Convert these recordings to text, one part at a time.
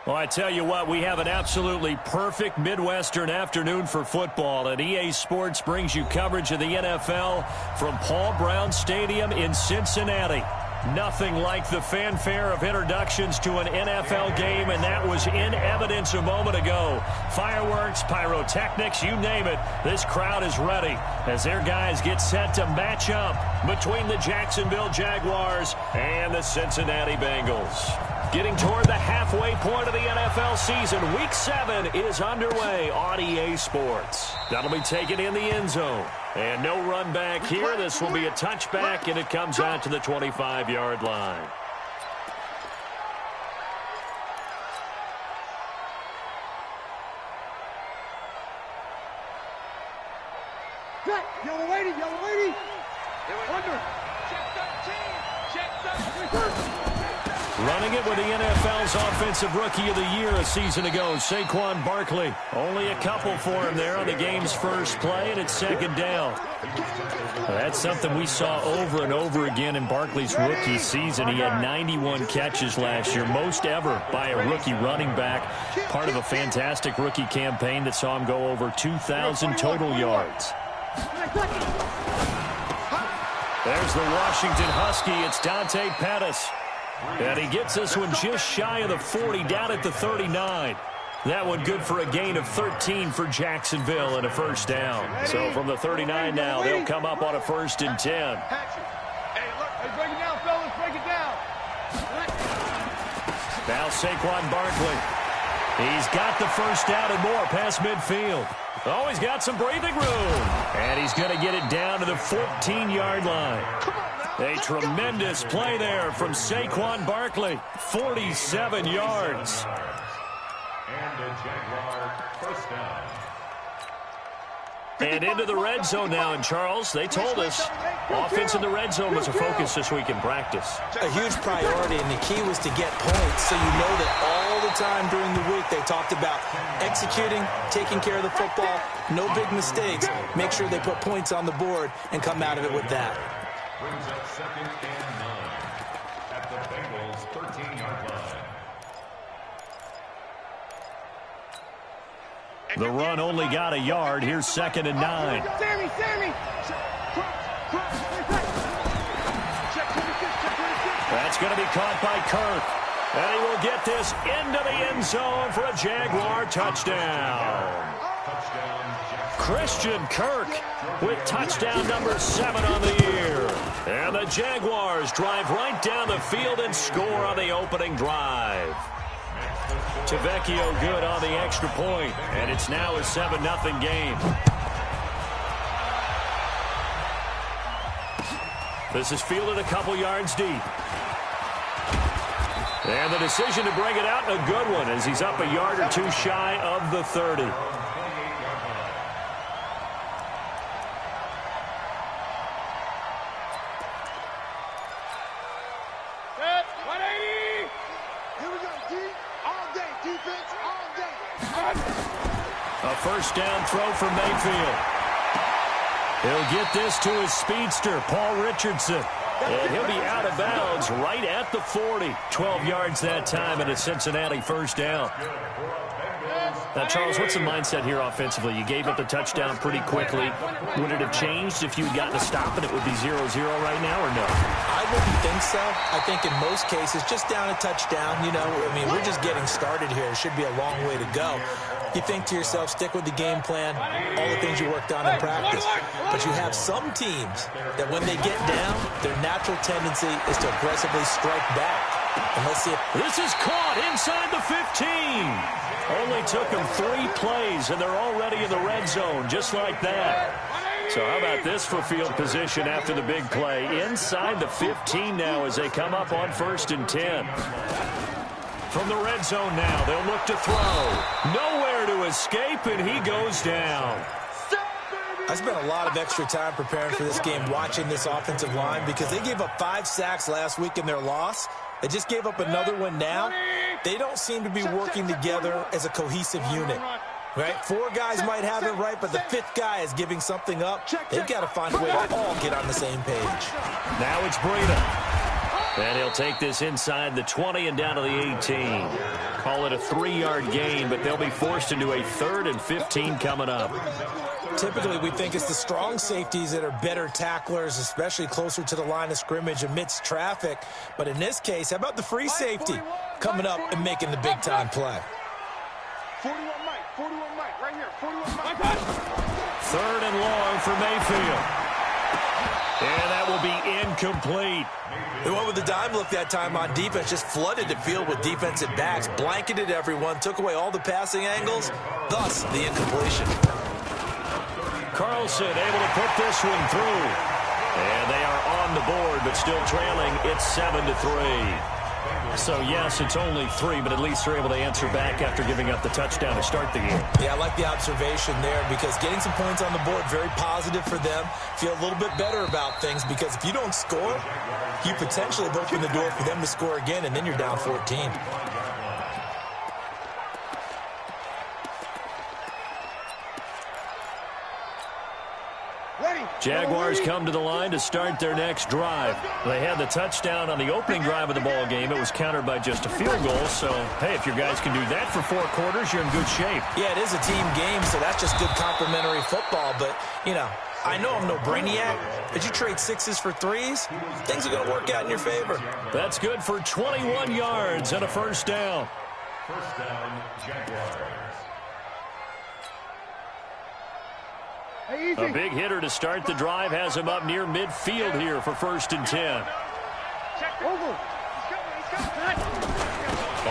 Well, I tell you what, we have an absolutely perfect Midwestern afternoon for football, and EA Sports brings you coverage of the NFL from Paul Brown Stadium in Cincinnati. Nothing like the fanfare of introductions to an NFL game, and that was in evidence a moment ago. Fireworks, pyrotechnics, you name it. This crowd is ready as their guys get set to match up between the Jacksonville Jaguars and the Cincinnati Bengals. Getting toward the halfway point of the NFL season, Week 7 is underway on EA Sports. That'll be taken in the end zone. And no run back here. This will be a touchback, and it comes out to the 25-yard line. Yellow lady, yellow lady. Under. Check 13. Check 13. Running it with the NFL's Offensive Rookie of the Year a season ago, Saquon Barkley. Only a couple for him there on the game's first play, and it's second down. That's something we saw over and over again in Barkley's rookie season. He had 91 catches last year, most ever by a rookie running back. Part of a fantastic rookie campaign that saw him go over 2,000 total yards. There's the Washington Husky. It's Dante Pettis. And he gets this one just shy of the 40, down at the 39. That one good for a gain of 13 for Jacksonville and a first down. So from the 39 now, they'll come up on a 1st and 10. Hey, look, break it down, fellas, break it down. Now Saquon Barkley. He's got the first down and more past midfield. Oh, he's got some breathing room. And he's going to get it down to the 14-yard line. A tremendous play there from Saquon Barkley. 47 yards. And the Jaguar first down. And into the red zone now. And, Charles, they told us offense in the red zone was a focus this week in practice. A huge priority, and the key was to get points. So you know that all the time during the week they talked about executing, taking care of the football, no big mistakes. Make sure they put points on the board and come out of it with that. Brings up 2nd and 9 at the Bengals' 13-yard line. The run only got a yard. Here's 2nd and 9. Sammy. That's going to be caught by Kirk. And he will get this into the end zone for a Jaguar touchdown. Christian Kirk with touchdown number 7 on the year. And the Jaguars drive right down the field and score on the opening drive. Tavecchio good on the extra point, and it's now a 7-0 game. This is fielded a couple yards deep. And the decision to bring it out, a good one, as he's up a yard or two shy of the 30. A first down throw for Mayfield. He'll get this to his speedster, Paul Richardson. And he'll be out of bounds right at the 40. 12 yards that time and a Cincinnati first down. Now, Charles, what's the mindset here offensively? You gave up the touchdown pretty quickly. Would it have changed if you had gotten a stop and it would be 0-0 right now, or no? I wouldn't think so. I think in most cases, just down a touchdown, you know, I mean, we're just getting started here. It should be a long way to go. You think to yourself, stick with the game plan, all the things you worked on in practice. But you have some teams that when they get down, their natural tendency is to aggressively strike back. And let's see if this is caught inside the 15. Only took them 3 plays, and they're already in the red zone, just like that. So how about this for field position after the big play? Inside the 15 now as they come up on 1st and 10. From the red zone now, they'll look to throw. Nowhere to escape, and he goes down. I spent a lot of extra time preparing for this game, watching this offensive line, because they gave up 5 sacks last week in their loss. They just gave up another one now. They don't seem to be working together as a cohesive unit. Right? 4 guys might have it right, but the 5th guy is giving something up. They've got to find a way to all get on the same page. Now it's Breida. And he'll take this inside the 20 and down to the 18. Call it a 3-yard gain, but they'll be forced into a 3rd and 15 coming up. Typically, we think it's the strong safeties that are better tacklers, especially closer to the line of scrimmage amidst traffic. But in this case, how about the free safety coming up and making the big-time play? 41 Mike, right here, 41 Mike. 3rd and long for Mayfield. And that will be incomplete. They went with the dime look that time on defense, just flooded the field with defensive backs, blanketed everyone, took away all the passing angles, thus the incompletion. Carlson able to put this one through. And they are on the board, but still trailing. It's 7-3. So, yes, it's only 3, but at least they're able to answer back after giving up the touchdown to start the game. Yeah, I like the observation there because getting some points on the board, very positive for them. Feel a little bit better about things because if you don't score, you potentially have opened the door for them to score again, and then you're down 14. Jaguars come to the line to start their next drive. They had the touchdown on the opening drive of the ball game. It was countered by just a field goal. So, hey, if your guys can do that for 4 quarters, you're in good shape. Yeah, it is a team game, so that's just good complimentary football. But, you know, I know I'm no brainiac, but you trade 6s for 3s, things are going to work out in your favor. That's good for 21 yards and a first down. First down, Jaguars. A big hitter to start the drive has him up near midfield here for 1st and 10.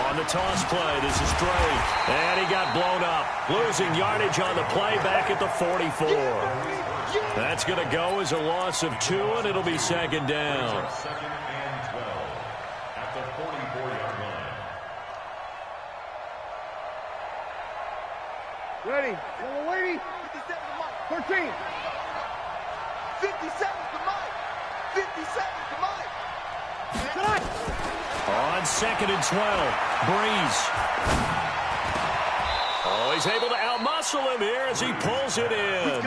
On the toss play, this is Dre. And he got blown up. Losing yardage on the play back at the 44. That's going to go as a loss of 2, and it'll be 2nd down. 2nd and 12 at the 44-yard line. Ready. Little lady. 13. 57 to Mike. 57 to Mike. On 2nd and 12, Breeze. Oh, he's able to outmuscle him here as he pulls it in.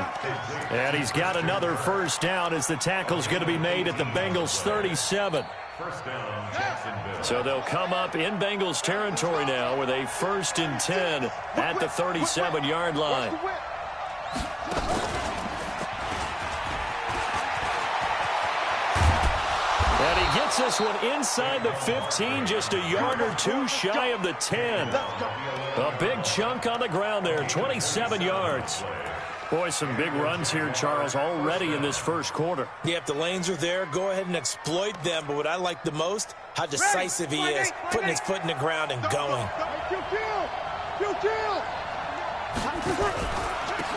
And he's got another first down as the tackle's going to be made at the Bengals 37. First down, Jacksonville. So they'll come up in Bengals territory now with a 1st and 10 at the 37-yard line. And he gets this one inside the 15, just a yard or 2 shy of the 10. A big chunk on the ground there, 27 yards. Boy, some big runs here, Charles, already in this first quarter. Yeah, if the lanes are there, go ahead and exploit them. But what I like the most, how decisive he is, putting his foot in the ground and going.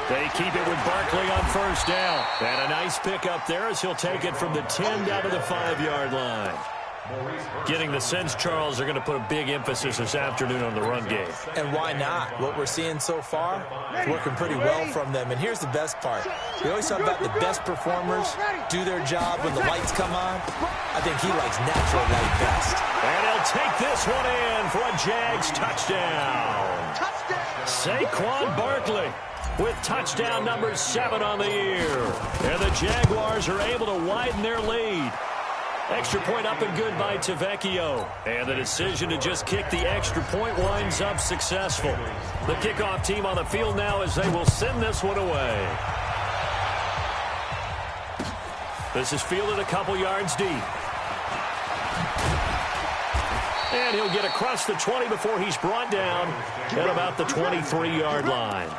They keep it with Barkley on first down. And a nice pickup there as he'll take it from the 10 down to the 5-yard line. Getting the sense, Charles, they're going to put a big emphasis this afternoon on the run game. And why not? What we're seeing so far is working pretty well from them. And here's the best part. We always talk about the best performers do their job when the lights come on. I think he likes natural light best. And he'll take this one in for a Jags touchdown. Saquon Barkley with touchdown number 7 on the year. And the Jaguars are able to widen their lead. Extra point up and good by Tavecchio. And the decision to just kick the extra point winds up successful. The kickoff team on the field now as they will send this one away. This is fielded a couple yards deep. And he'll get across the 20 before he's brought down at about the 23-yard line.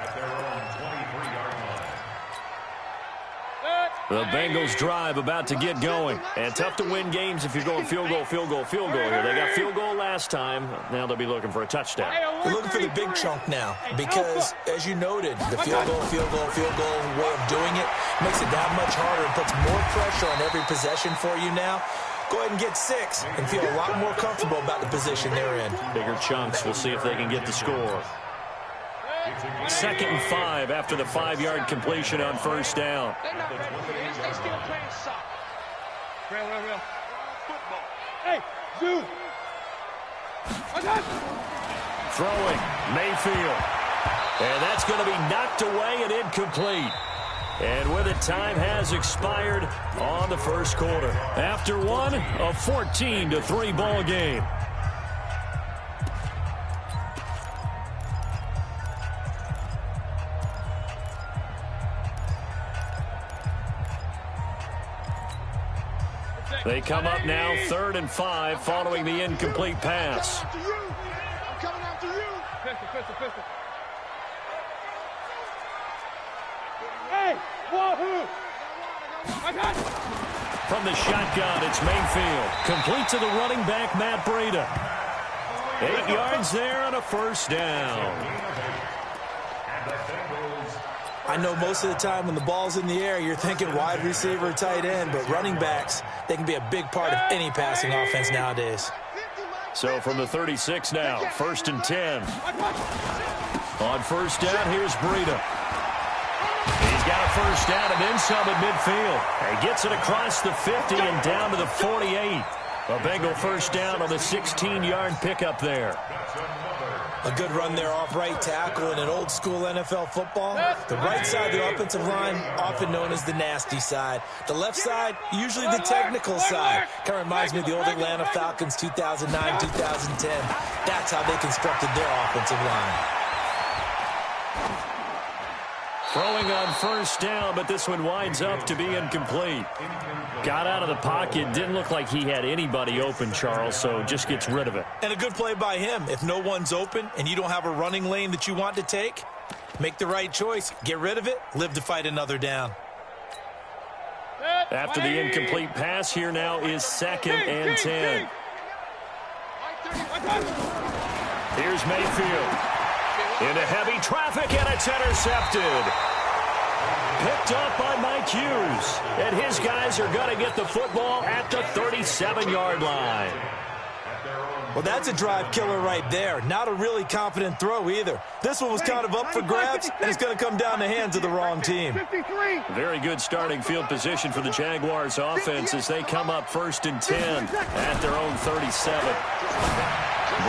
The Bengals drive about to get going. And tough to win games if you're going field goal here. They got field goal last time. Now they'll be looking for a touchdown. They're looking for the big chunk now because, as you noted, the field goal way of doing it makes it that much harder and puts more pressure on every possession for you now. Go ahead and get 6 and feel a lot more comfortable about the position they're in. Bigger chunks. We'll see if they can get the score. 2nd and 5 after the 5-yard completion on first down. They still playing soccer. Real. Football. Hey, dude. Throwing, Mayfield. And that's going to be knocked away and incomplete. And with it, time has expired on the first quarter. After one, a 14-3 ball game. They come up now 3rd and 5 following the incomplete pass. I'm coming after you. Pistol. Hey, wahoo! From the shotgun, it's Mayfield. Complete to the running back, Matt Breida. 8 yards there on a first down. I know most of the time when the ball's in the air, you're thinking wide receiver, tight end, but running backs, they can be a big part of any passing offense nowadays. So from the 36 now, 1st and 10. On first down, here's Breida. He's got a first down and then some at midfield. He gets it across the 50 and down to the 48. A Bengal first down on the 16-yard pickup there. A good run there off right tackle in an old-school NFL football. The right side of the offensive line, often known as the nasty side. The left side, usually the technical side. Kind of reminds me of the old Atlanta Falcons 2009, 2010. That's how they constructed their offensive line. Throwing on first down, but this one winds up to be incomplete. Got out of the pocket. Didn't look like he had anybody open, Charles, so just gets rid of it. And a good play by him. If no one's open and you don't have a running lane that you want to take, make the right choice. Get rid of it. Live to fight another down. After the incomplete pass, here now is 2nd and 10. Here's Mayfield. Into heavy traffic, and it's intercepted. Picked up by Mike Hughes. And his guys are going to get the football at the 37-yard line. Well, that's a drive killer right there. Not a really confident throw either. This one was kind of up for grabs, and it's going to come down the hands of the wrong team. Very good starting field position for the Jaguars offense as they come up 1st and 10 at their own 37.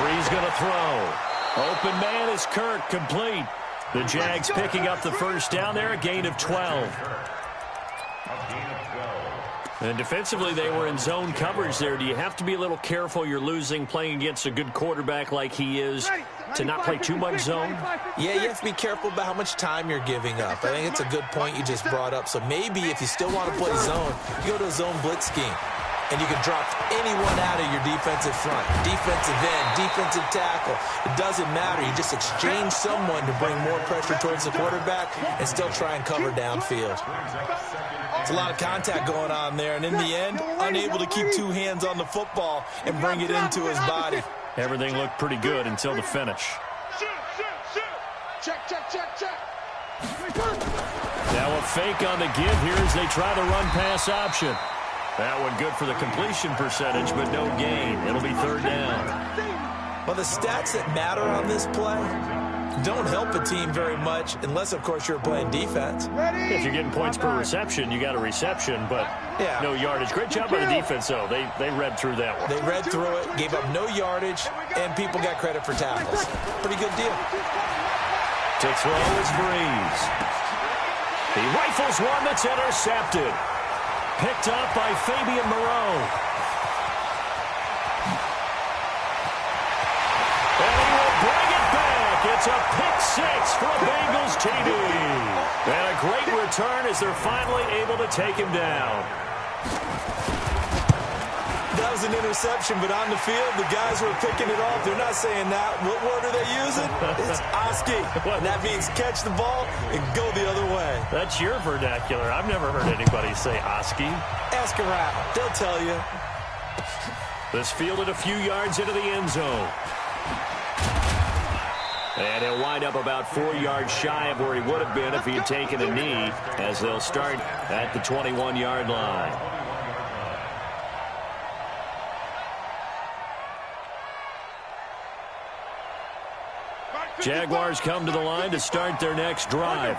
Bree's going to throw. Open man is Kirk, complete. The Jags picking up the first down there, a gain of 12. And defensively, they were in zone coverage there. Do you have to be a little careful you're losing playing against a good quarterback like he is to not play too much zone? Yeah, you have to be careful about how much time you're giving up. I think it's a good point you just brought up. So maybe if you still want to play zone, you go to a zone blitz scheme. And you can drop anyone out of your defensive front, defensive end, defensive tackle. It doesn't matter. You just exchange someone to bring more pressure towards the quarterback and still try and cover downfield. It's a lot of contact going on there, and in the end, unable to keep two hands on the football and bring it into his body. Everything looked pretty good until the finish. Check. Now a fake on the give here as they try the run-pass option. That one good for the completion percentage, but no gain. It'll be 3rd down. Well, the stats that matter on this play don't help a team very much unless, of course, you're playing defense. If you're getting points per reception, you got a reception, but no yardage. Great job by the defense, though. They read through that one. They read through it, gave up no yardage, and people got credit for tackles. Pretty good deal. To throw is Breeze. He rifles one that's intercepted. Picked up by Fabian Moreau. And he will bring it back. It's a pick six for a Bengals TD. And a great return as they're finally able to take him down. That was an interception, but on the field, the guys who are picking it off, they're not saying that. What word are they using? It's Oski. And that means catch the ball and go the other way. That's your vernacular. I've never heard anybody say Oski. Ask around. They'll tell you. This fielded a few yards into the end zone. And he'll wind up about 4 yards shy of where he would have been if he had taken a knee, as they'll start at the 21-yard line. Jaguars come to the line to start their next drive.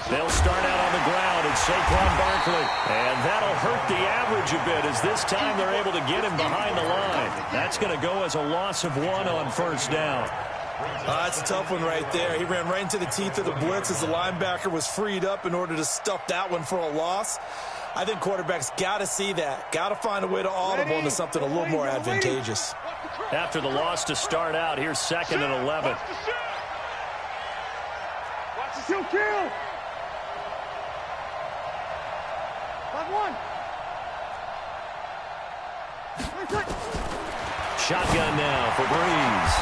They'll start out on the ground, and Saquon Barkley. And that'll hurt the average a bit, as this time they're able to get him behind the line. That's going to go as a loss of 1 on first down. That's a tough one right there. He ran right into the teeth of the blitz as the linebacker was freed up in order to stuff that one for a loss. I think quarterbacks got to see that. Got to find a way to audible into something a little more advantageous. After the loss to start out, here's 2nd and 11. Watch the shoot, kill. 5-1. Shotgun now for Breeze.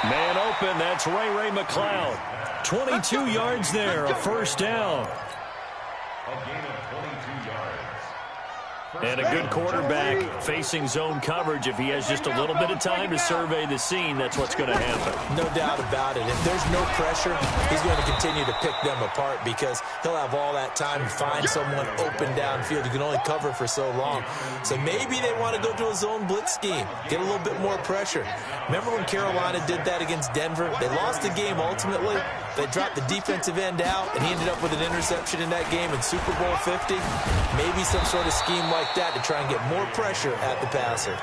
Man open, that's Ray McCloud. 22 yards there, a first down. A gain of 22 yards. And a good quarterback facing zone coverage. If he has just a little bit of time to survey the scene, that's what's going to happen. No doubt about it. If there's no pressure, he's going to continue to pick them apart because he'll have all that time to find someone open downfield. You can only cover for so long. So maybe they want to go to a zone blitz scheme, get a little bit more pressure. Remember when Carolina did that against Denver? They lost the game ultimately. They dropped the defensive end out, and he ended up with an interception in that game in Super Bowl 50. Maybe some sort of scheme like that to try and get more pressure at the passer.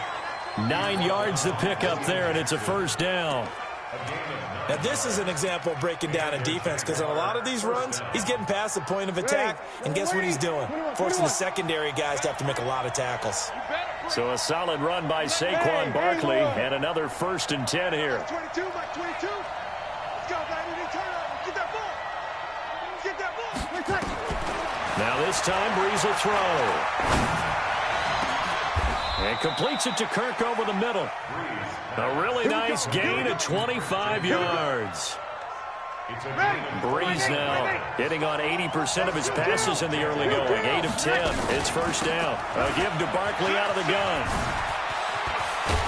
9 yards to pick up there, and it's a first down. Now, this is an example of breaking down in defense because on a lot of these runs, he's getting past the point of attack, and guess what he's doing? Forcing the secondary guys to have to make a lot of tackles. So a solid run by Saquon Barkley, and another 1st and 10 here. 22, Mike, 22. Let's go, baby. Turn up. Get that ball. Get that ball. Now this time, Breeze will throw. And completes it to Kirk over the middle. A really nice gain of 25 yards. Breeze now hitting on 80% of his passes in the early going. 8 of 10. It's first down. A give to Barkley out of the gun.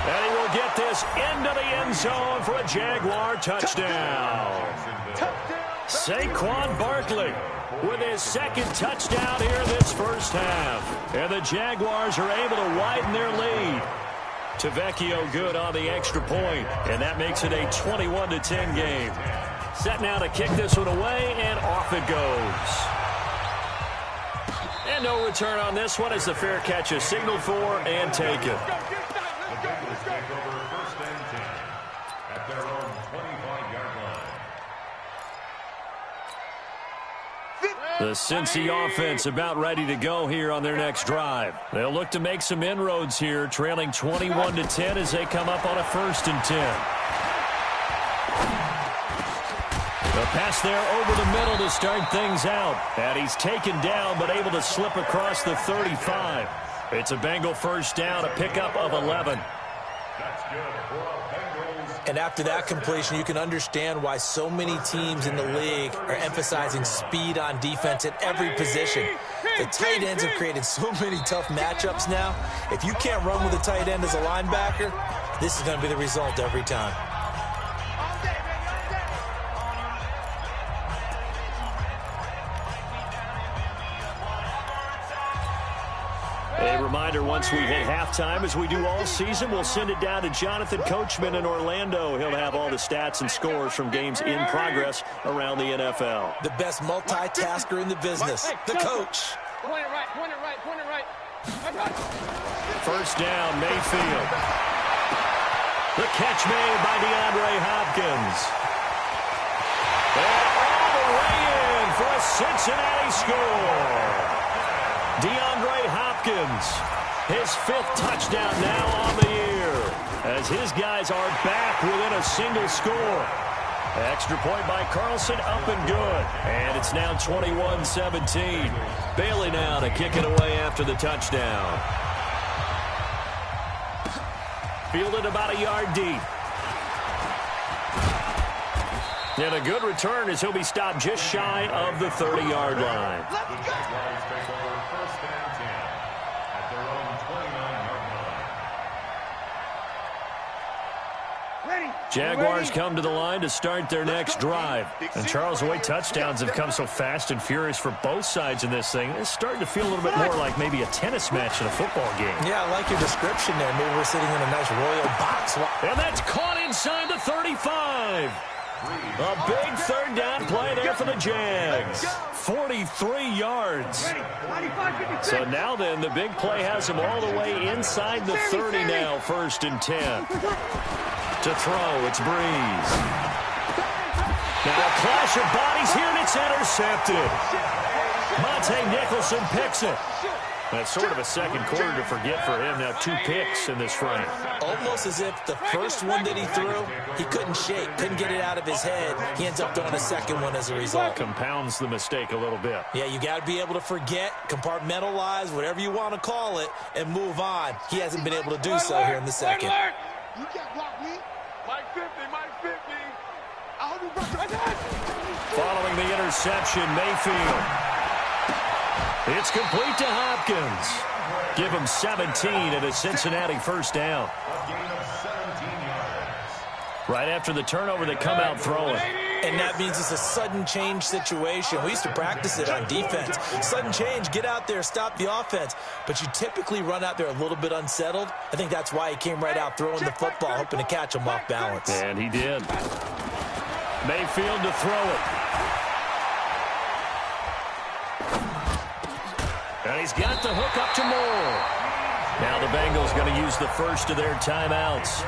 And he will get this into the end zone for a Jaguar touchdown. Saquon Barkley with his 2nd touchdown here this first half. And the Jaguars are able to widen their lead. Tavecchio good on the extra point, and that makes it a 21-10 game. Set now to kick this one away, and off it goes. And no return on this one as the fair catch is signaled for and taken. The Bengals take over 1st and 10 at their own 25-yard line. The Cincy offense about ready to go here on their next drive. They'll look to make some inroads here, trailing 21-10 as they come up on a 1st and 10. The pass there over the middle to start things out. And he's taken down but able to slip across the 35. It's a Bengal first down, a pickup of 11. That's good for a Bengals. And after that completion, you can understand why so many teams in the league are emphasizing speed on defense at every position. The tight ends have created so many tough matchups now. If you can't run with a tight end as a linebacker, this is going to be the result every time. A reminder, once we hit halftime, as we do all season, we'll send it down to Jonathan Coachman in Orlando. He'll have all the stats and scores from games in progress around the NFL. The best multitasker in the business, the coach. Point it right, point it right, point it right. First down, Mayfield. The catch made by DeAndre Hopkins. And all the way in for a Cincinnati score. DeAndre Hopkins, his 5th touchdown now on the year, as his guys are back within a single score. Extra point by Carlson, up and good. And it's now 21-17. Bailey now to kick it away after the touchdown. Fielded about a yard deep. And a good return as he'll be stopped just shy of the 30-yard line. The Jaguars take over 1st and 10 at their own 29-yard line. Jaguars come to the line to start their next drive. And Charles, the way touchdowns have come so fast and furious for both sides in this thing, it's starting to feel a little bit more like maybe a tennis match in a football game. Yeah, I like your description there. Maybe we're sitting in a nice royal box. And that's caught inside the 35. A big 3rd down play there for the Jags. 43 yards. So now then, the big play has him all the way inside the 30 now, 1st and 10. To throw, it's Breeze. Now a clash of bodies here, and it's intercepted. Monte Nicholson picks it. That's sort of a second quarter to forget for him. Now 2 picks in this frame. Almost as if the first one that he threw, he couldn't shake, couldn't get it out of his head. He ends up throwing a second one as a result. Compounds the mistake a little bit. Yeah, you got to be able to forget, compartmentalize, whatever you want to call it, and move on. He hasn't been able to do so here in the second. You can't block me. Mike 50, Mike 50. I'll do better. Following the interception, Mayfield. It's complete to Hopkins. Give him 17 and a Cincinnati first down. A gain of 17 yards. Right after the turnover, they come out throwing. And that means it's a sudden change situation. We used to practice it on defense. Sudden change, get out there, stop the offense. But you typically run out there a little bit unsettled. I think that's why he came right out throwing the football, hoping to catch him off balance. And he did. Mayfield to throw it. And he's got the hook up to Moore. Now the Bengals going to use the first of their timeouts,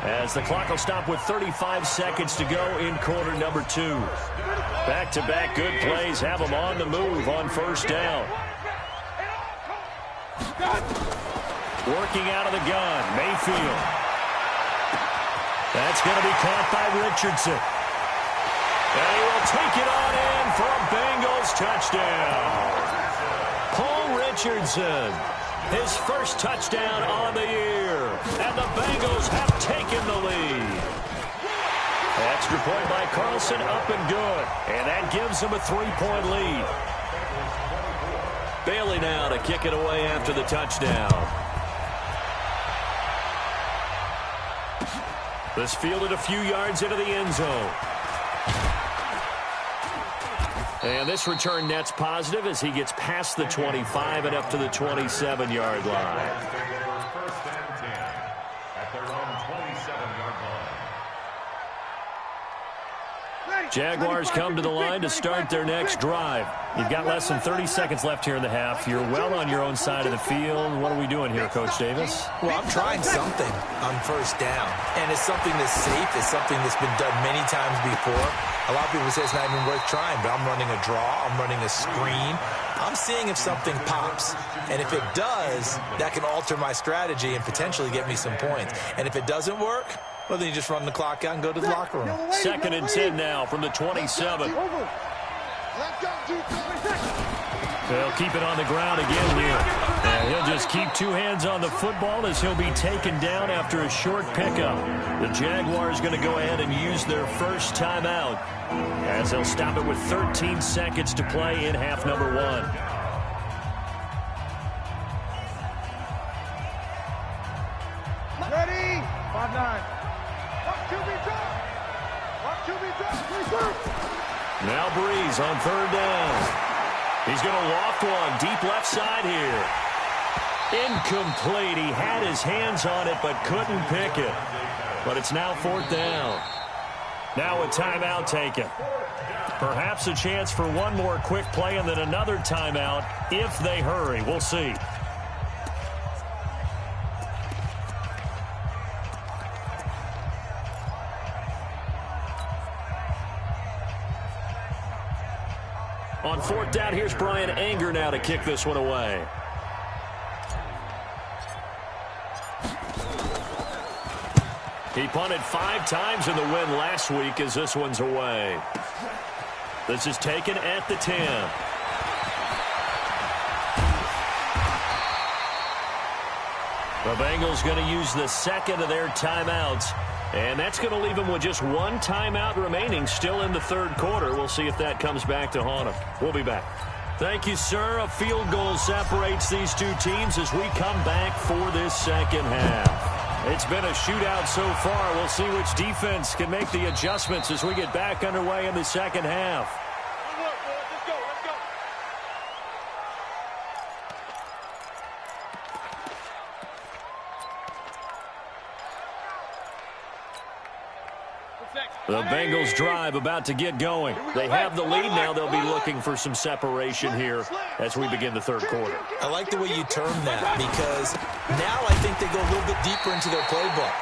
as the clock will stop with 35 seconds to go in quarter number 2. Back-to-back good plays have them on the move on first down. Working out of the gun, Mayfield. That's going to be caught by Richardson. And he will take it on in for a Bengals touchdown. Paul Richardson, his first touchdown on the year, and the Bengals have taken the lead. Extra point by Carlson, up and good, and that gives them a 3-point lead. Bailey now to kick it away after the touchdown. This fielded a few yards into the end zone. And this return net's positive as he gets past the 25 and up to the 27-yard line. First and 10 at their own 27-yard line. Jaguars come to the line to start their next drive. You've got less than 30 seconds left here in the half. You're well on your own side of the field. What are we doing here, Coach Davis? Well, I'm trying something on first down, and it's something that's safe. It's something that's been done many times before. A lot of people say it's not even worth trying, but I'm running a draw. I'm running a screen. I'm seeing if something pops, and if it does, that can alter my strategy and potentially get me some points. And if it doesn't work, well, then you just run the clock out and go to the locker room. 2nd and 10 now from the 27. They'll keep it on the ground again here. And he'll just keep 2 hands on the football as he'll be taken down after a short pickup. The Jaguars going to go ahead and use their first timeout, as they'll stop it with 13 seconds to play in half number 1. Ready? 5-9. Now Breeze on 3rd down. He's going to loft one deep left side here. Incomplete. He had his hands on it but couldn't pick it. But it's now 4th down. Now a timeout taken. Perhaps a chance for one more quick play and then another timeout if they hurry. We'll see. On 4th down, here's Brian Anger now to kick this one away. He punted 5 times in the win last week as this one's away. This is taken at the 10. The Bengals going to use the second of their timeouts. And that's going to leave them with just 1 timeout remaining still in the 3rd quarter. We'll see if that comes back to haunt them. We'll be back. Thank you, sir. A field goal separates these 2 teams as we come back for this second half. It's been a shootout so far. We'll see which defense can make the adjustments as we get back underway in the second half. The Bengals drive about to get going. They have the lead now. They'll be looking for some separation here as we begin the 3rd quarter. I like the way you term that, because now I think they go a little bit deeper into their playbook.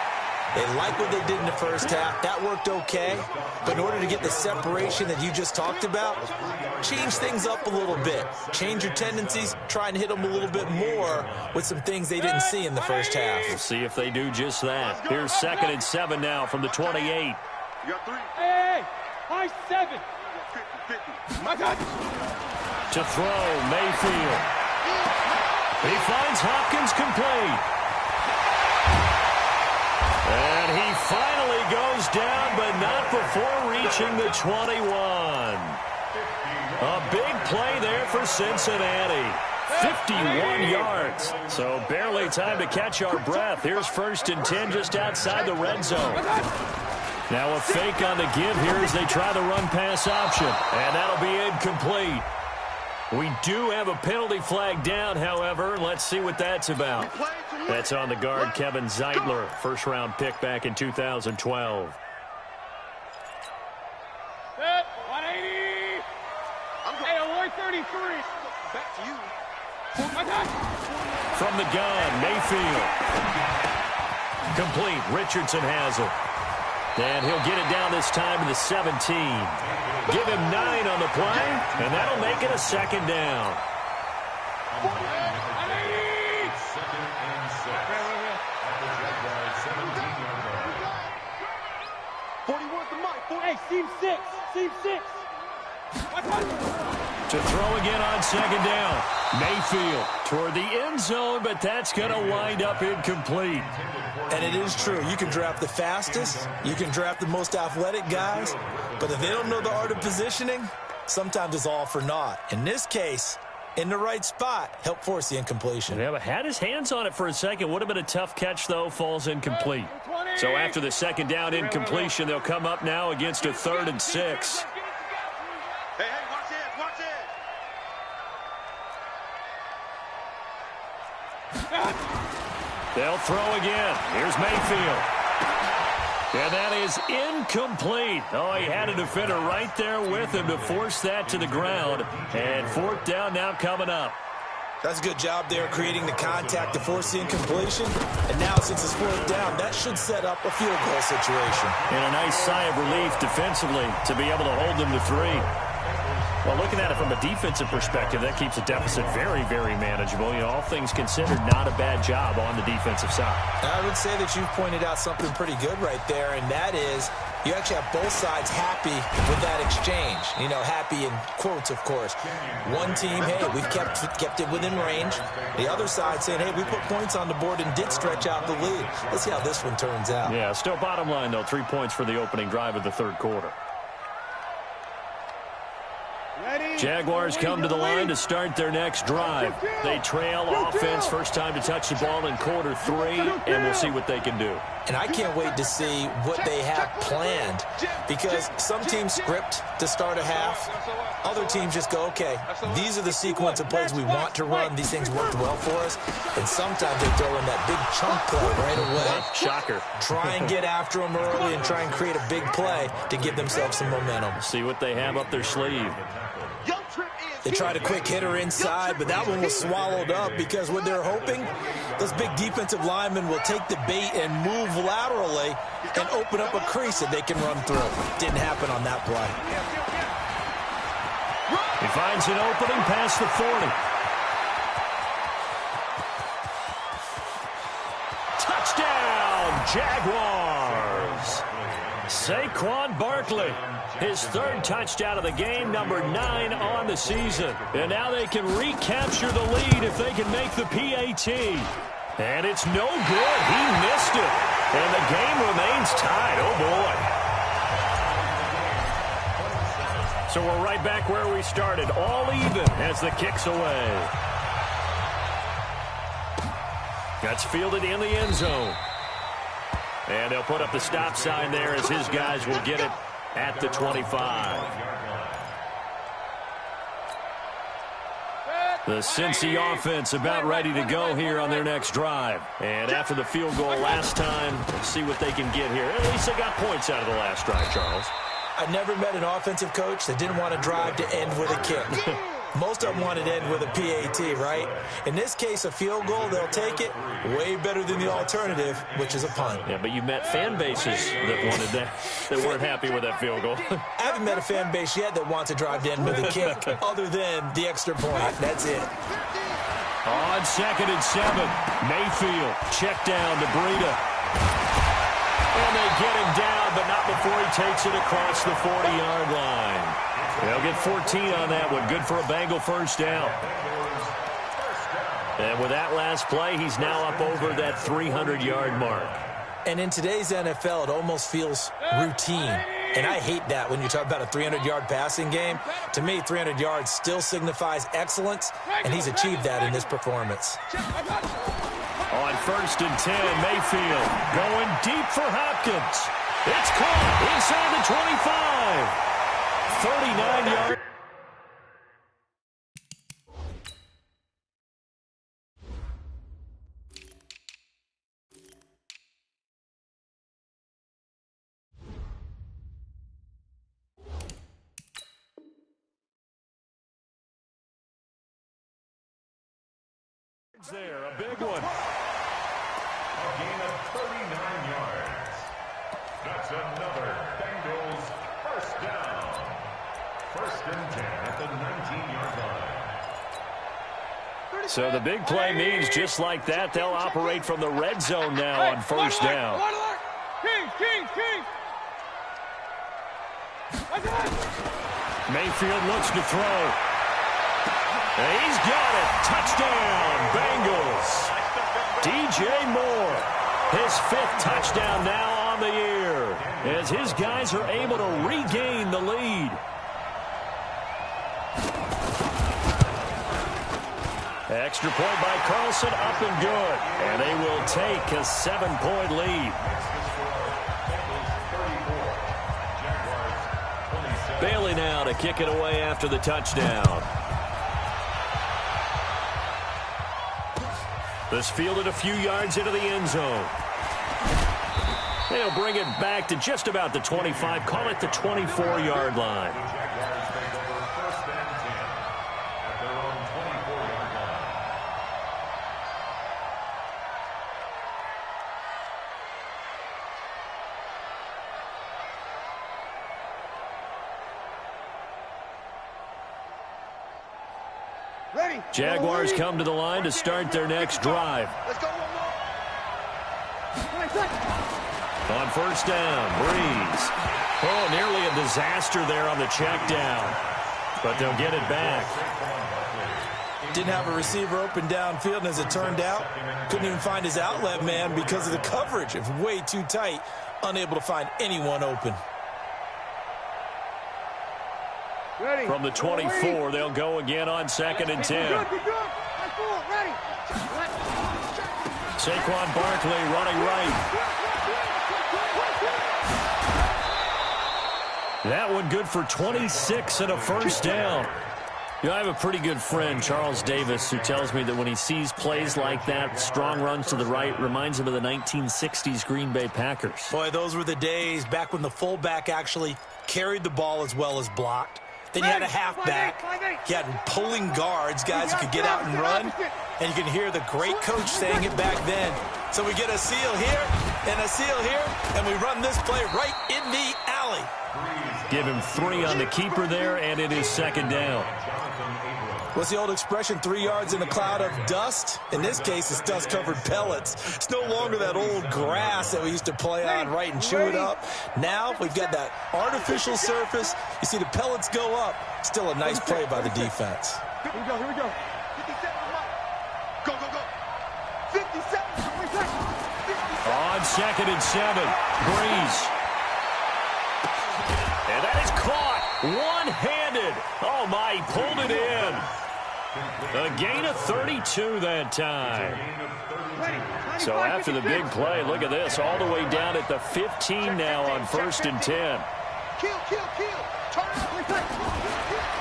They like what they did in the first half. That worked okay. But in order to get the separation that you just talked about, change things up a little bit. Change your tendencies. Try and hit them a little bit more with some things they didn't see in the first half. We'll see if they do just that. Here's 2nd and 7 now from the 28. You got 3. Hey, high 7. 50. My God. To throw, Mayfield. He finds Hopkins complete. And he finally goes down, but not before reaching the 21. A big play there for Cincinnati. 51 yards. So barely time to catch our breath. Here's 1st and 10 just outside the red zone. Now a fake on the give here as they try the run-pass option. And that'll be incomplete. We do have a penalty flag down, however. Let's see what that's about. That's on the guard, Kevin Zeitler, first-round pick back in 2012. 180. Hey, 133. Back to you. From the gun, Mayfield. Complete. Richardson has it. And he'll get it down this time to the 17. Give him 9 on the play, and that'll make it a 2nd down. 2nd and 6 at the Jaguars' 17-yard line. 41 to Mike. Hey, seam 6. Seam 6. To throw again on 2nd down. Mayfield toward the end zone, but that's going to wind up incomplete. And it is true. You can draft the fastest. You can draft the most athletic guys. But if they don't know the art of positioning, sometimes it's all for naught. In this case, in the right spot, help force the incompletion. Yeah, but had his hands on it for a second. Would have been a tough catch, though. Falls incomplete. So after the 2nd down incompletion, they'll come up now against a 3rd and 6. Hey, watch it. Watch it. They'll throw again. Here's Mayfield. And that is incomplete. Oh, he had a defender right there with him to force that to the ground. And 4th down now coming up. That's a good job there creating the contact to force the incompletion. And now since it's 4th down, that should set up a field goal situation. And a nice sigh of relief defensively to be able to hold them to 3. Well, looking at it from a defensive perspective, that keeps the deficit very, very manageable. You know, all things considered, not a bad job on the defensive side. I would say that you've pointed out something pretty good right there, and that is you actually have both sides happy with that exchange. You know, happy in quotes, of course. One team, hey, we've kept it within range. The other side saying, hey, we put points on the board and did stretch out the lead. Let's see how this one turns out. Yeah, still bottom line, though, 3 points for the opening drive of the 3rd quarter. Jaguars come to the line to start their next drive. They trail offense, first time to touch the ball in quarter 3, and we'll see what they can do. And I can't wait to see what they have planned, because some teams script to start a half. Other teams just go, okay, these are the sequence of plays we want to run. These things worked well for us. And sometimes they throw in that big chunk play right away. Shocker. Try and get after them early and try and create a big play to give themselves some momentum. See what they have up their sleeve. They tried a quick hitter inside, but that one was swallowed up because what they're hoping, those big defensive linemen will take the bait and move laterally and open up a crease that they can run through. Didn't happen on that play. He finds an opening past the 40. Touchdown, Jaguars! Saquon Barkley, his 3rd touchdown of the game, number 9 on the season. And now they can recapture the lead if they can make the PAT. And it's no good. He missed it. And the game remains tied. Oh, boy. So we're right back where we started, all even as the kick's away. That's fielded in the end zone. And they'll put up the stop sign there as his guys will get it at the 25. The Cincy offense about ready to go here on their next drive. And after the field goal last time, let's see what they can get here. At least they got points out of the last drive, Charles. I never met an offensive coach that didn't want to drive to end with a kick. Most of them want it end with a PAT, right? In this case, a field goal, they'll take it way better than the alternative, which is a punt. Yeah, but you met fan bases that wanted that, that weren't happy with that field goal. I haven't met a fan base yet that wants to drive to end with a kick other than the extra point. That's it. On 2nd and 7, Mayfield, check down to Breida. And they get him down, but not before he takes it across the 40-yard line. They'll get 14 on that one. Good for a Bengal first down. And with that last play, he's now up over that 300-yard mark. And in today's NFL, it almost feels routine. And I hate that when you talk about a 300-yard passing game. To me, 300 yards still signifies excellence, and he's achieved that in this performance. On 1st and 10, Mayfield going deep for Hopkins. It's caught inside the 25. 39-yard. There, a big one. A gain of 39 yards. That's another Bengals first down. 1st and 10 at the 19-yard line. So the big play means just like that, they'll operate from the red zone now on 1st down. Kings. Mayfield looks to throw. And he's got it. Touchdown, Bengals. DJ Moore, his 5th touchdown now on the year, as his guys are able to regain the lead. Extra point by Carlson, up and good. And they will take a 7-point lead. Bailey now to kick it away after the touchdown. This fielded a few yards into the end zone. They'll bring it back to just about the 25. Call it the 24-yard line. Ready. Jaguars come to the line to start their next drive. Let's go one more. On 1st down, Breeze. Oh, nearly a disaster there on the check down. But they'll get it back. Didn't have a receiver open downfield, and as it turned out, couldn't even find his outlet man because of the coverage. It was way too tight, unable to find anyone open. Ready. From the 24, they'll go again on 2nd and 10. Ready. Saquon Barkley running right. That one good for 26 and a first down. You know, I have a pretty good friend, Charles Davis, who tells me that when he sees plays like that, strong runs to the right, reminds him of the 1960s Green Bay Packers. Boy, those were the days back when the fullback actually carried the ball as well as blocked. Then you had a halfback. You had pulling guards, guys who could get out and run. And you can hear the great coach saying it back then. So we get a seal here and a seal here, and we run this play right in the alley. Give him 3 on the keeper there, and it is 2nd down. What's the old expression, 3 yards in a cloud of dust? In this case, it's dust-covered pellets. It's no longer that old grass that we used to play on, right, and chew it up. Now we've got that artificial surface. You see the pellets go up. Still a nice play by the defense. Here we go. 57. Go. 57. On 2nd and 7, Breeze. And that is caught one-handed. Oh, my, he pulled it in. A gain of 32 that time. So after the big play, look at this, all the way down at the 15 now on 1st and 10. Kill.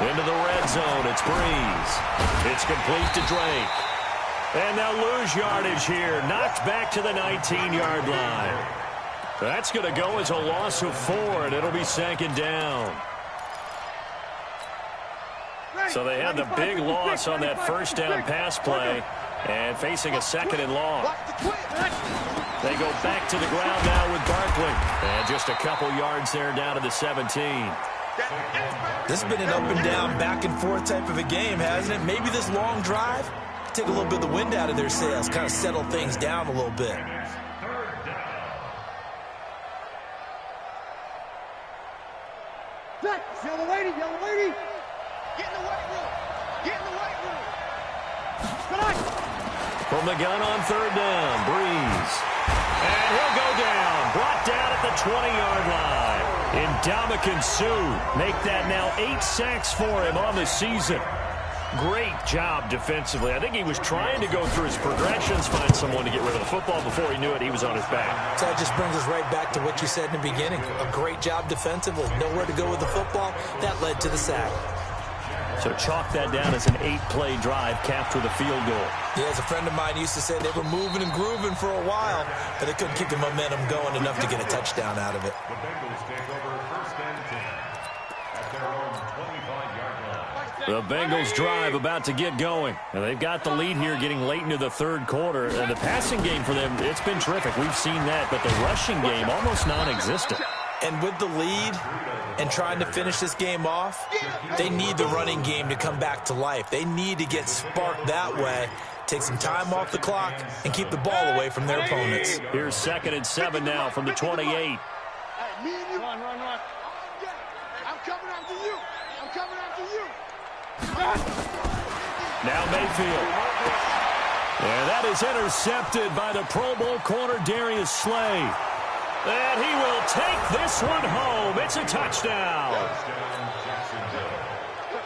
Into the red zone, it's Breeze. It's complete to Drake. And they'll lose yardage here, knocked back to the 19-yard line. That's going to go as a loss of 4, and it'll be 2nd down. So they had the big loss on that first down pass play and facing a second and long. They go back to the ground now with Barkley. And just a couple yards there down to the 17. This has been an up and down, back and forth type of a game, hasn't it? Maybe this long drive, take a little bit of the wind out of their sails, kind of settle things down a little bit. Yellow lady, yellow lady. Get in the weight room. Get in the weight room. Come on. From the gun on third down, Breeze. And he'll go down. Brought down at the 20-yard line. Ndamukong Suh make that now 8 sacks for him on the season. Great job defensively. I think he was trying to go through his progressions, find someone to get rid of the football. Before he knew it, he was on his back. So that just brings us right back to what you said in the beginning. A great job defensively. Nowhere to go with the football. That led to the sack. So chalk that down as an 8-play drive capped with a field goal. Yeah, as a friend of mine used to say, they were moving and grooving for a while, but they couldn't keep the momentum going enough to get a touchdown out of it. The Bengals take over first and 10 at their own 25-yard line. The Bengals drive about to get going. And they've got the lead here getting late into the third quarter. And the passing game for them, it's been terrific. We've seen that, but the rushing game almost non-existent. And with the lead and trying to finish this game off, they need the running game to come back to life. They need to get sparked that way, take some time off the clock, and keep the ball away from their opponents. Here's 2nd and 7 now from the 28. Hey, me and you. Run. I'm coming after you. I'm coming after you. Now Mayfield. And that is intercepted by the Pro Bowl corner Darius Slay. And he will take this one home. It's a touchdown.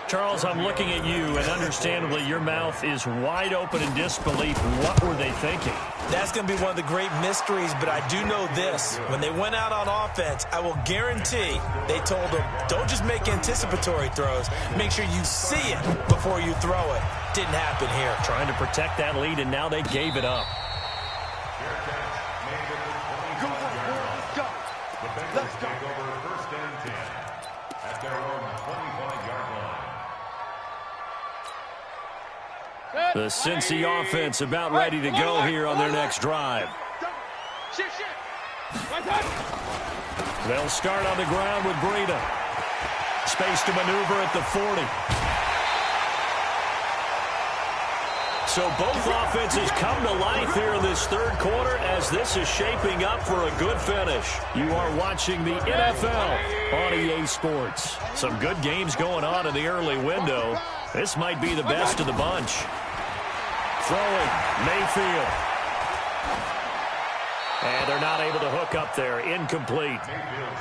Charles, I'm looking at you, and understandably, your mouth is wide open in disbelief. What were they thinking? That's going to be one of the great mysteries, but I do know this. When they went out on offense, I will guarantee they told them, don't just make anticipatory throws. Make sure you see it before you throw it. Didn't happen here. Trying to protect that lead, and now they gave it up. Let's take over first and 10 at their own 25-yard line. The Cincy offense about ready to go here on their next drive. They'll start on the ground with Breida. Space to maneuver at the 40. So both offenses come to life here in this third quarter as this is shaping up for a good finish. You are watching the NFL on EA Sports. Some good games going on in the early window. This might be the best of the bunch. Throwing, Mayfield. And they're not able to hook up there. Incomplete.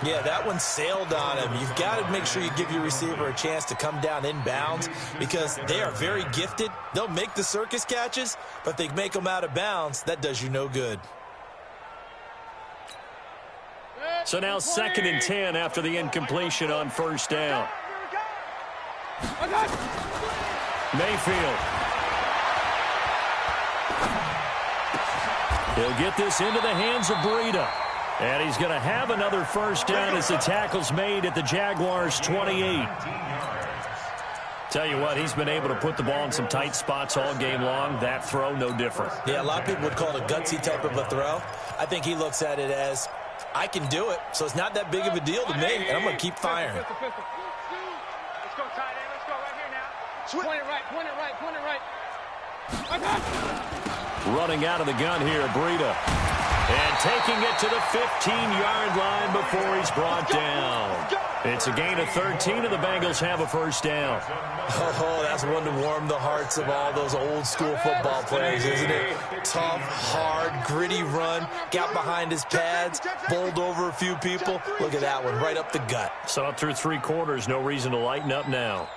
Yeah, that one sailed on him. You've got to make sure you give your receiver a chance to come down inbounds because they are very gifted. They'll make the circus catches, but if they make them out of bounds, that does you no good. So now 2nd and 10 after the incompletion on first down. Mayfield. He'll get this into the hands of Breida. And he's going to have another first down as the tackle's made at the Jaguars' 28. Tell you what, he's been able to put the ball in some tight spots all game long. That throw, no different. Yeah, a lot of people would call it a gutsy type of a throw. I think he looks at it as, I can do it, so it's not that big of a deal to me, and I'm going to keep firing. Let's go, tight end. Let's go right here now. Point it right. Running out of the gun here, Breida. And taking it to the 15-yard line before he's brought down. It's a gain of 13, and the Bengals have a first down. Oh, that's one to warm the hearts of all those old-school football players, isn't it? Tough, hard, gritty run, got behind his pads, bowled over a few people. Look at that one, right up the gut. Saw through 3 quarters, no reason to lighten up now.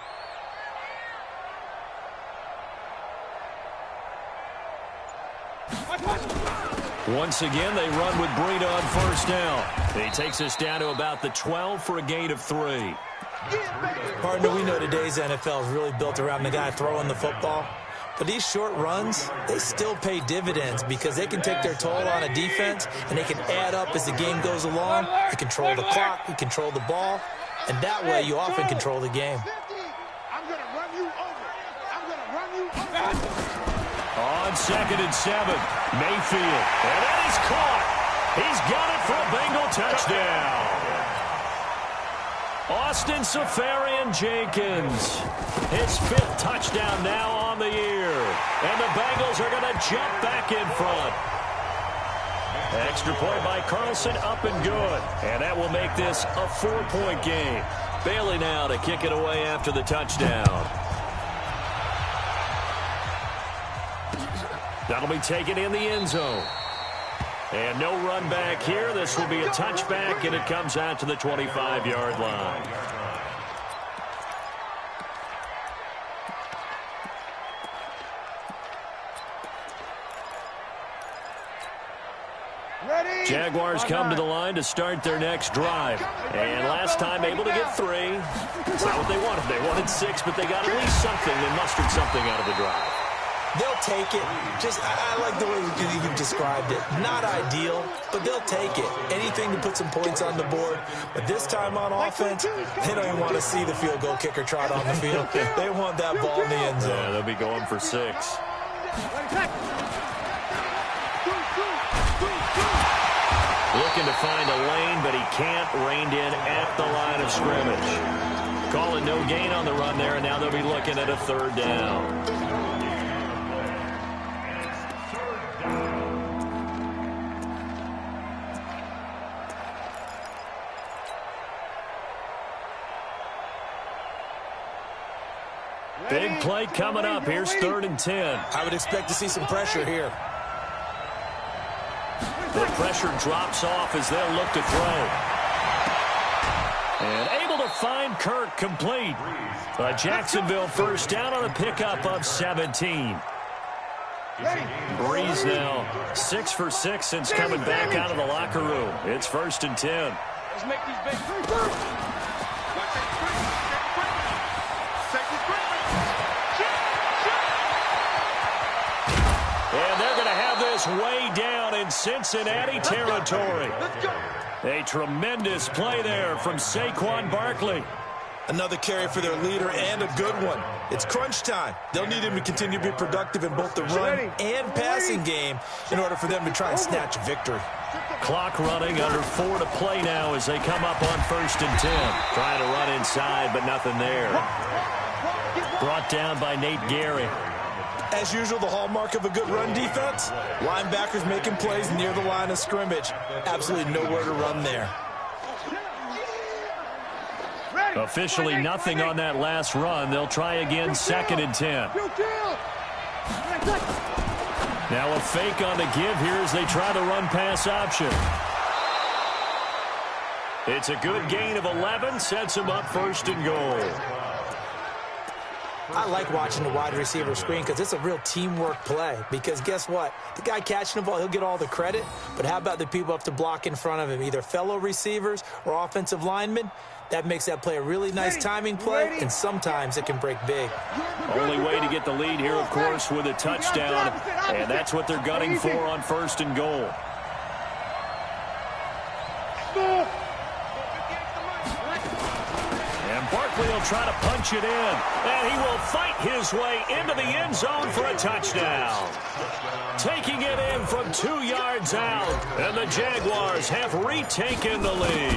Once again, they run with Breida on first down. He takes us down to about the 12 for a gain of 3. Partner, we know today's NFL is really built around the guy throwing the football. But these short runs, they still pay dividends because they can take their toll on a defense and they can add up as the game goes along. You control the clock, you control the ball, and that way you often control the game. I'm going to run you On 2nd and 7, Mayfield. And that is caught. He's got it for a Bengal touchdown. Austin Seferian-Jenkins. His 5th touchdown now on the year. And the Bengals are going to jump back in front. Extra point by Carlson, up and good. And that will make this a 4-point game. Bailey now to kick it away after the touchdown. That'll be taken in the end zone. And no run back here. This will be a touchback, and it comes out to the 25-yard line. Jaguars come to the line to start their next drive. And last time able to get 3. It's not what they wanted. They wanted 6, but they got at least something. They mustered something out of the drive. They'll take it. I like the way you described it. Not ideal, but they'll take it. Anything to put some points on the board. But this time on offense, they don't even want to see the field goal kicker trot on the field. They want that ball in the end zone. Yeah, they'll be going for 6. Looking to find a lane, but he can't. Reined in at the line of scrimmage. Calling no gain on the run there, and now they'll be looking at a 3rd down. Big play coming up. Here's 3rd and 10. I would expect to see some pressure here. The pressure drops off as they'll look to throw. And able to find Kirk complete. A Jacksonville 1st down on a pickup of 17. Breeze now 6 for 6 since coming back out of the locker room. It's 1st and 10. Let's make these big. And they're going to have this way down in Cincinnati territory. A tremendous play there from Saquon Barkley. Another carry for their leader and a good one. It's crunch time. They'll need him to continue to be productive in both the run and passing game in order for them to try and snatch a victory. Clock running, under 4 to play now as they come up on 1st and 10. Trying to run inside, but nothing there. Brought down by Nate Gehring. As usual, the hallmark of a good run defense, linebackers making plays near the line of scrimmage. Absolutely nowhere to run there. Officially nothing on that last run. They'll try again, 2nd and 10. Now a fake on the give here as they try the run-pass option. It's a good gain of 11, sets them up 1st and goal. I like watching the wide receiver screen because it's a real teamwork play. Because guess what? The guy catching the ball, he'll get all the credit. But how about the people up to block in front of him, either fellow receivers or offensive linemen? That makes that play a really nice timing play, and sometimes it can break big. Only way to get the lead here, of course, with a touchdown. And that's what they're gunning for on 1st and goal. Barkley will try to punch it in, and he will fight his way into the end zone for a touchdown. Taking it in from 2 yards out, and the Jaguars have retaken the lead.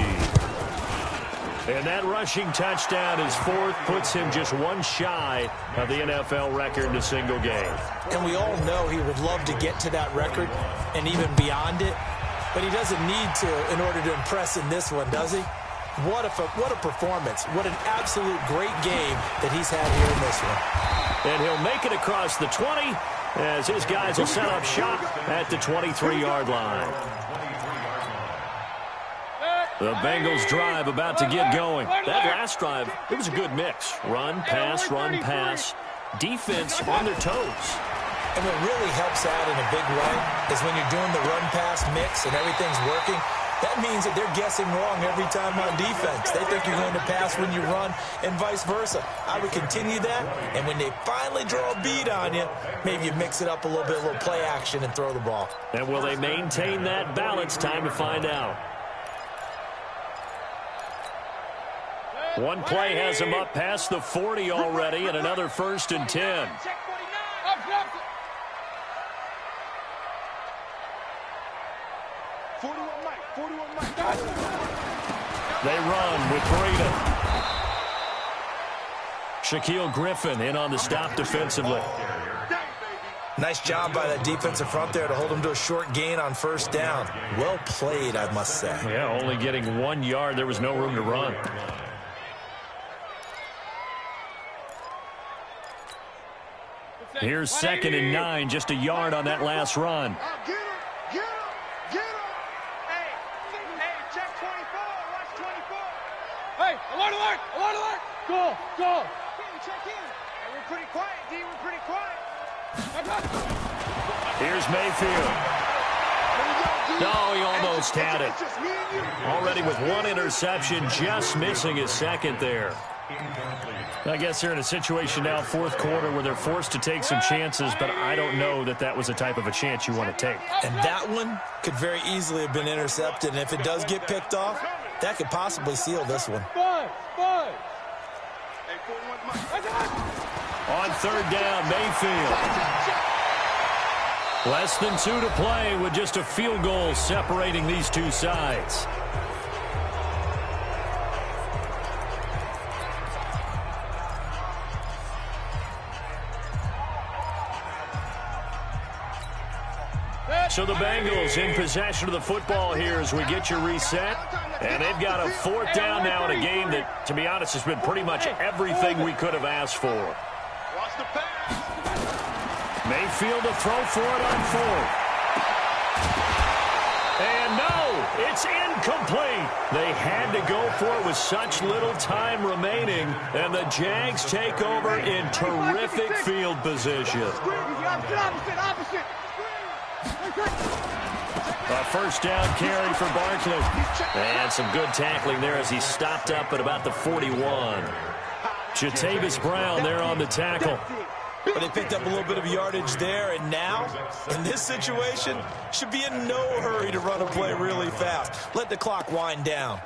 And that rushing touchdown is 4th, puts him just 1 shy of the NFL record in a single game. And we all know he would love to get to that record and even beyond it, but he doesn't need to in order to impress in this one, does he? What a performance. What an absolute great game that he's had here in this one. And he'll make it across the 20 as his guys will set up shop at the 23-yard line. The Bengals drive about to get going. That last drive, it was a good mix. Run, pass, defense on their toes. And what really helps out in a big way is when you're doing the run-pass mix and everything's working, that means that they're guessing wrong every time on defense. They think you're going to pass when you run and vice versa. I would continue that, and when they finally draw a bead on you, maybe you mix it up a little bit, a little play action, and throw the ball. And will they maintain that balance? Time to find out. One play has them up past the 40 already, and another 1st and 10. They run with Breida. Shaquille Griffin in on the stop defensively. Nice job by that defensive front there to hold him to a short gain on first down. Well played, I must say. Yeah, only getting 1 yard. There was no room to run. Here's 2nd and 9, just a yard on that last run. Get him! Get him! Get him! Hey, check 24. Watch 24. Hey, alert, alert, alert, alert. Go, go. Hey, check in. Hey, we're pretty quiet, D. We're pretty quiet. Here's Mayfield. No, he almost had it. Already with 1 interception, just missing his 2nd there. I guess they're in a situation now, 4th quarter, where they're forced to take some chances, but I don't know that that was the type of a chance you want to take. And that one could very easily have been intercepted, and if it does get picked off, that could possibly seal this one. Five. On 3rd down, Mayfield. Less than 2 to play with just a field goal separating these two sides. So the Bengals in possession of the football here as we get your reset. And they've got a 4th down now in a game that, to be honest, has been pretty much everything we could have asked for. Watch the pass. Mayfield to throw for it on 4th. And no, it's incomplete. They had to go for it with such little time remaining. And the Jags take over in terrific field position. Opposite. A 1st down carry for Barkley. And some good tackling there as he stopped up at about the 41. Jatavis Brown there on the tackle. But they picked up a little bit of yardage there, and now, in this situation, should be in no hurry to run a play really fast. Let the clock wind down.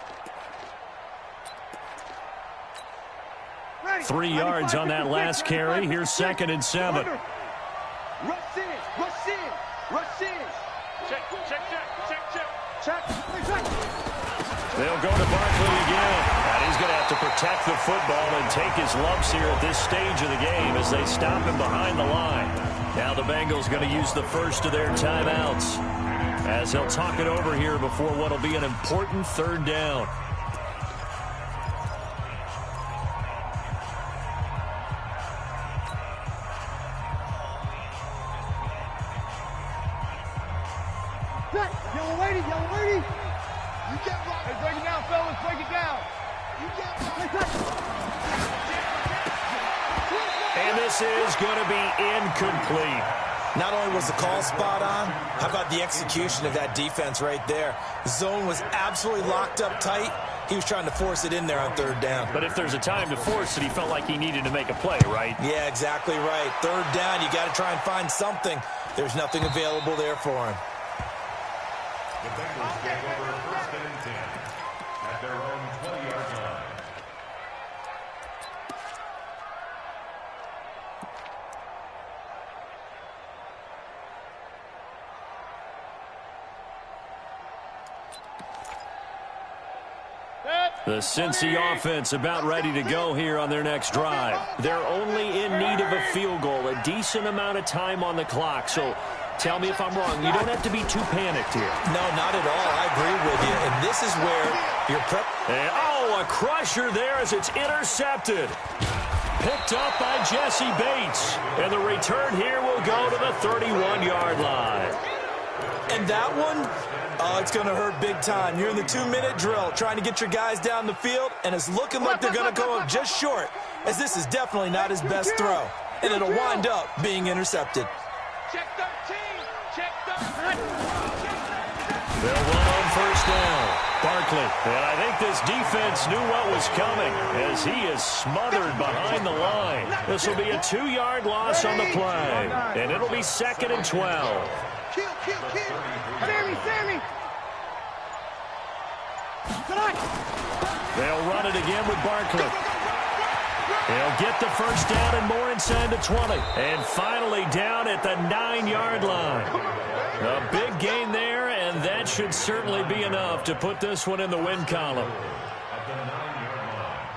3 yards on that last carry. Here's 2nd and 7. Rush in. Check. They'll go to Barkley again. And he's going to have to protect the football and take his lumps here at this stage of the game as they stop him behind the line. Now the Bengals going to use the first of their timeouts as they'll talk it over here before what will be an important 3rd down. Yellow lady. You get right. Hey, break it down, fellas. Break it down. You get right. And this is going to be incomplete. Not only was the call spot on, how about the execution of that defense right there? The zone was absolutely locked up tight. He was trying to force it in there on 3rd down. But if there's a time to force it, he felt like he needed to make a play, right? Yeah, exactly right. 3rd down, you got to try and find something. There's nothing available there for him. The Bengals take over 1st and 10 at their own 20-yard line. The Cincy offense about ready to go here on their next drive. They're only in need of a field goal, a decent amount of time on the clock. So tell me if I'm wrong. You don't have to be too panicked here. No, not at all. I agree with you. And this is where your prep... And, oh, a crusher there as it's intercepted. Picked up by Jesse Bates. And the return here will go to the 31-yard line. And that one, oh, it's going to hurt big time. You're in the 2-minute drill trying to get your guys down the field, and it's looking like they're going to go up just short, as this is definitely not his best throw. And it'll wind up being intercepted. Check 13. Check 13. They'll run on 1st down. Barkley. And I think this defense knew what was coming as he is smothered behind the line. This will be a 2-yard loss on the play. And it'll be 2nd and 12. Kill. Sammy. They'll run it again with Barkley. They'll get the 1st down and more inside the 20. And finally down at the 9-yard line. A big gain there, and And that should certainly be enough to put this one in the win column. At the 9-yard line.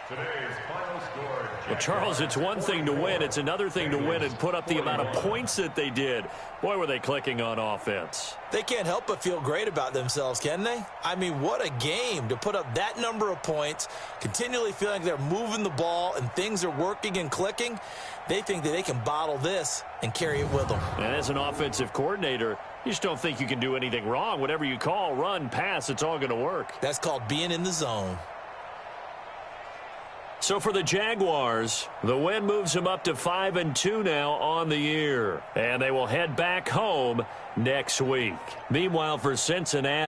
Today's final score. Well, Charles, it's one thing to win. It's another thing to win and put up the amount of points that they did. Boy, were they clicking on offense. They can't help but feel great about themselves, can they? I mean, what a game to put up that number of points, continually feeling like they're moving the ball and things are working and clicking. They think that they can bottle this and carry it with them. And as an offensive coordinator, you just don't think you can do anything wrong. Whatever you call, run, pass, it's all going to work. That's called being in the zone. So for the Jaguars, the win moves them up to 5-2 now on the year. And they will head back home next week. Meanwhile, for Cincinnati,